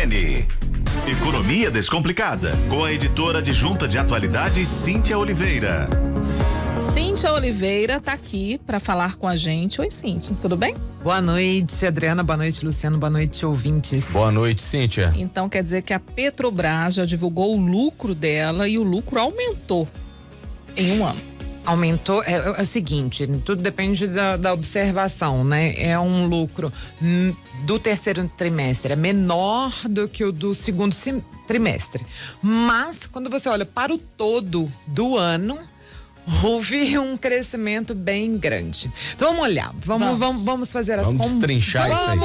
CBN. Economia Descomplicada, com a editora adjunta de atualidades, Cíntia Oliveira. Cíntia Oliveira tá aqui para falar com a gente. Oi, Cíntia, tudo bem? Boa noite, Adriana. Boa noite, Luciano. Boa noite, ouvintes. Boa noite, Cíntia. Então quer dizer que a Petrobras já divulgou o lucro dela e o lucro aumentou em um ano. Aumentou, é o seguinte, tudo depende da observação, né? É um lucro do terceiro trimestre, é menor do que o do segundo trimestre. Mas, quando você olha para o todo do ano, houve um crescimento bem grande. Então vamos olhar, vamos fazer as contas. Vamos destrinchar isso aí.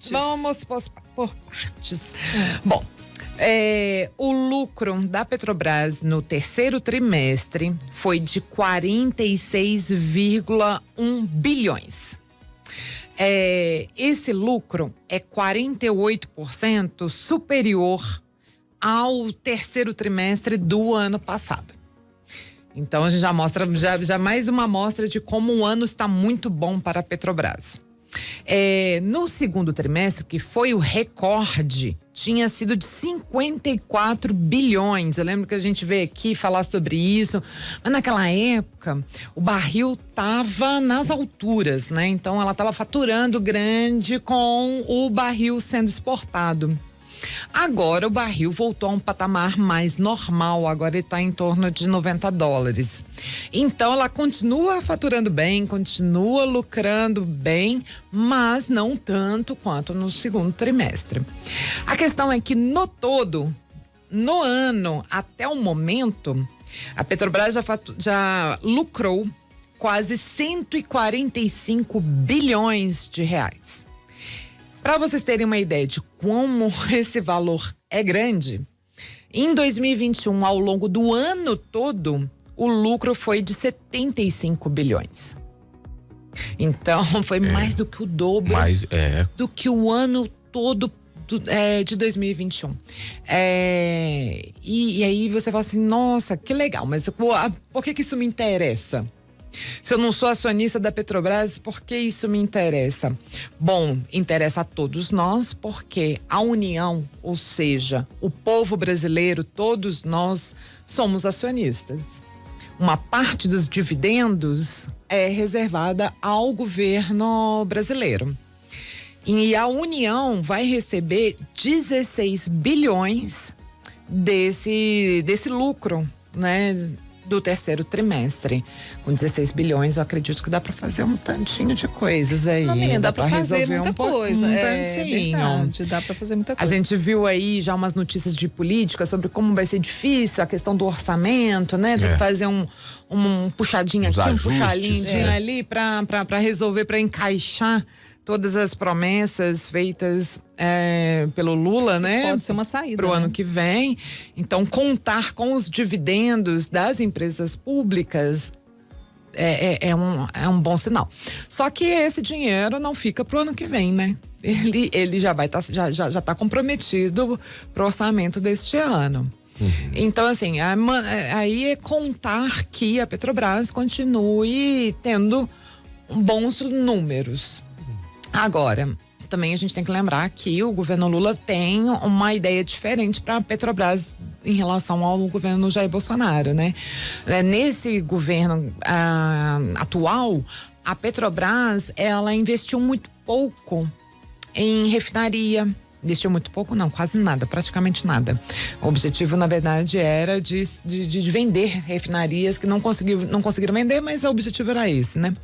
Vamos por partes. Bom, o lucro da Petrobras no terceiro trimestre foi de 46,1 bilhões. Esse lucro é 48% superior ao terceiro trimestre do ano passado. Então a gente já mostra, já mais uma amostra de como o ano está muito bom para a Petrobras. No segundo trimestre, que foi o recorde, tinha sido de 54 bilhões. Eu lembro que a gente veio aqui falar sobre isso, mas naquela época o barril estava nas alturas, né? Então ela estava faturando grande com o barril sendo exportado. Agora o barril voltou a um patamar mais normal, agora ele está em torno de $90. Então ela continua faturando bem, continua lucrando bem, mas não tanto quanto no segundo trimestre. A questão é que no todo, no ano, até o momento, a Petrobras já lucrou quase 145 bilhões de reais. Para vocês terem uma ideia de como esse valor é grande, em 2021, ao longo do ano todo, o lucro foi de 75 bilhões. Então, foi mais do que o dobro do que o ano todo de 2021. E aí você fala assim, nossa, que legal, mas por que isso me interessa? Se eu não sou acionista da Petrobras, por que isso me interessa? Bom, interessa a todos nós, porque a União, ou seja, o povo brasileiro, todos nós somos acionistas. Uma parte dos dividendos é reservada ao governo brasileiro. E a União vai receber 16 bilhões desse lucro, né? Do terceiro trimestre. Com 16 bilhões, eu acredito que dá para fazer um tantinho de coisas aí. Não, menina, dá para fazer muita coisa. Um tantinho. Verdade, dá para fazer muita coisa. A gente viu aí já umas notícias de política sobre como vai ser difícil a questão do orçamento, né? Tem que fazer um puxadinho aqui, ajustes, um puxadinho ali para resolver, para encaixar todas as promessas feitas pelo Lula, né? Pode ser uma saída pro ano que vem. Então, contar com os dividendos das empresas públicas é um bom sinal. Só que esse dinheiro não fica pro ano que vem, né? Ele já vai já tá comprometido pro orçamento deste ano. Então, assim, aí é contar que a Petrobras continue tendo bons números. Agora, também a gente tem que lembrar que o governo Lula tem uma ideia diferente para a Petrobras em relação ao governo Jair Bolsonaro, né? Nesse governo atual, a Petrobras, ela investiu muito pouco em refinaria. Investiu muito pouco, não, quase nada, praticamente nada. O objetivo, na verdade, era de vender refinarias que não conseguiram vender, mas o objetivo era esse, né?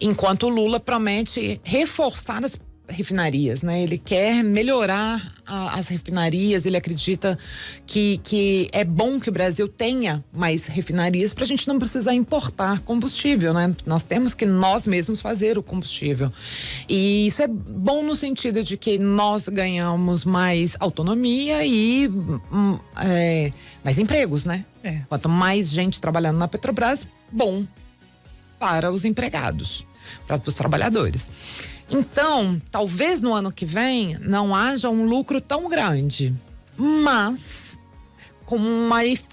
Enquanto o Lula promete reforçar as refinarias, né? Ele quer melhorar as refinarias, ele acredita que é bom que o Brasil tenha mais refinarias para a gente não precisar importar combustível, né? Nós temos que nós mesmos fazer o combustível. E isso é bom no sentido de que nós ganhamos mais autonomia e mais empregos, né? Quanto mais gente trabalhando na Petrobras, bom para os empregados, para os trabalhadores. Então, talvez no ano que vem não haja um lucro tão grande, mas com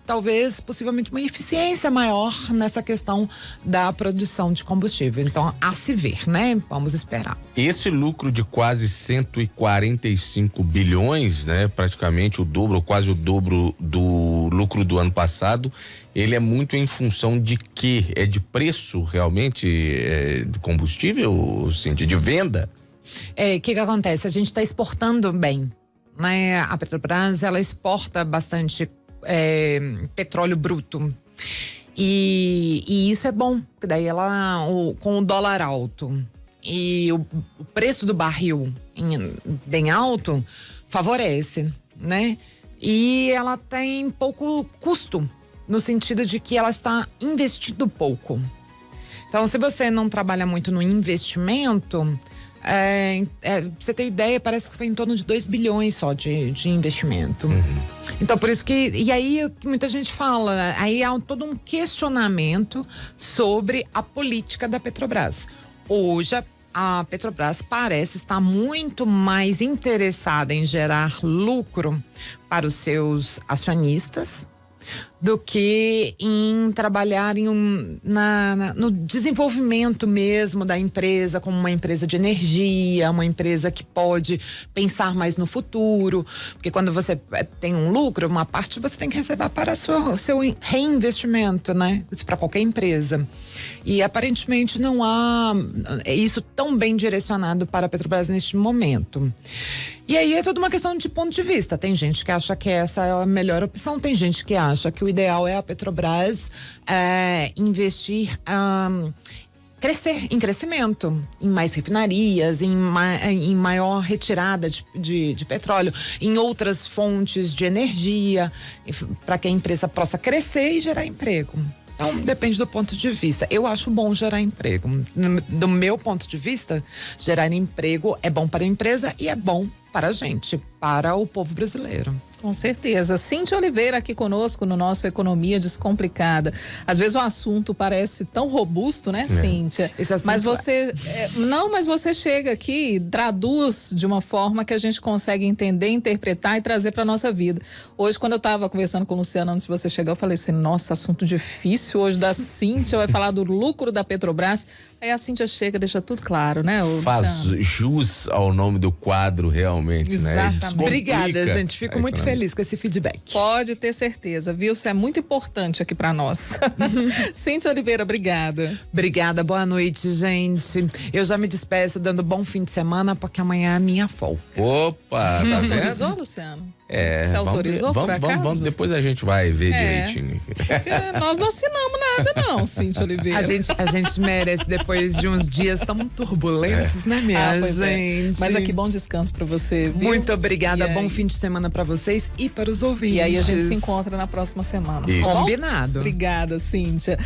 talvez, possivelmente, uma eficiência maior nessa questão da produção de combustível. Então, a se ver, né? Vamos esperar. Esse lucro de quase 145 bilhões, né? Praticamente o dobro, ou quase o dobro do lucro do ano passado, ele é muito em função de quê? É de preço, realmente, de combustível, Cíntia, de venda? O que acontece? A gente está exportando bem, né? A Petrobras, ela exporta bastante petróleo bruto. E isso é bom, porque daí com o dólar alto e o preço do barril bem alto, favorece, né? E ela tem pouco custo, no sentido de que ela está investindo pouco. Então, se você não trabalha muito no investimento, pra você ter ideia, parece que foi em torno de 2 bilhões só de investimento. Então, por isso que... E aí, muita gente fala, aí há todo um questionamento sobre a política da Petrobras. Hoje, a Petrobras parece estar muito mais interessada em gerar lucro para os seus acionistas do que em trabalhar no desenvolvimento mesmo da empresa, como uma empresa de energia, uma empresa que pode pensar mais no futuro, porque quando você tem um lucro, uma parte você tem que receber para o seu reinvestimento, né? Isso para qualquer empresa. E aparentemente não há isso tão bem direcionado para a Petrobras neste momento. E aí é toda uma questão de ponto de vista. Tem gente que acha que essa é a melhor opção, tem gente que acha que o ideal é a Petrobras investir, crescer em crescimento, em mais refinarias, em maior retirada de petróleo, em outras fontes de energia, para que a empresa possa crescer e gerar emprego. Então, depende do ponto de vista. Eu acho bom gerar emprego. Do meu ponto de vista, gerar emprego é bom para a empresa e é bom para a gente, para o povo brasileiro. Com certeza. Cíntia Oliveira aqui conosco no nosso Economia Descomplicada. Às vezes o assunto parece tão robusto, né, Cíntia? Esse assunto mas você mas você chega aqui e traduz de uma forma que a gente consegue entender, interpretar e trazer para nossa vida. Hoje, quando eu estava conversando com o Luciano antes de você chegar, eu falei assim: nossa, assunto difícil hoje da Cíntia, vai falar do lucro da Petrobras. Aí a Cíntia chega, deixa tudo claro, né? Faz jus ao nome do quadro, realmente, exatamente, né? Obrigada, gente. Fico muito feliz com esse feedback. Pode ter certeza, viu? Isso é muito importante aqui para nós. Cíntia Oliveira, obrigada. Obrigada, boa noite, gente. Eu já me despeço dando bom fim de semana, porque amanhã é a minha folga. Opa! Você autorizou, Luciano? Você autorizou, por acaso? Vamos, depois a gente vai ver direitinho. Nós não assinamos nada, não, Cíntia Oliveira. A gente merece, depois de uns dias tão turbulentos, né, minha gente? Mas aqui, bom descanso pra você, viu? Muito obrigada, bom fim de semana pra vocês e para os ouvintes. E aí a gente se encontra na próxima semana. Isso. Combinado. Obrigada, Cíntia.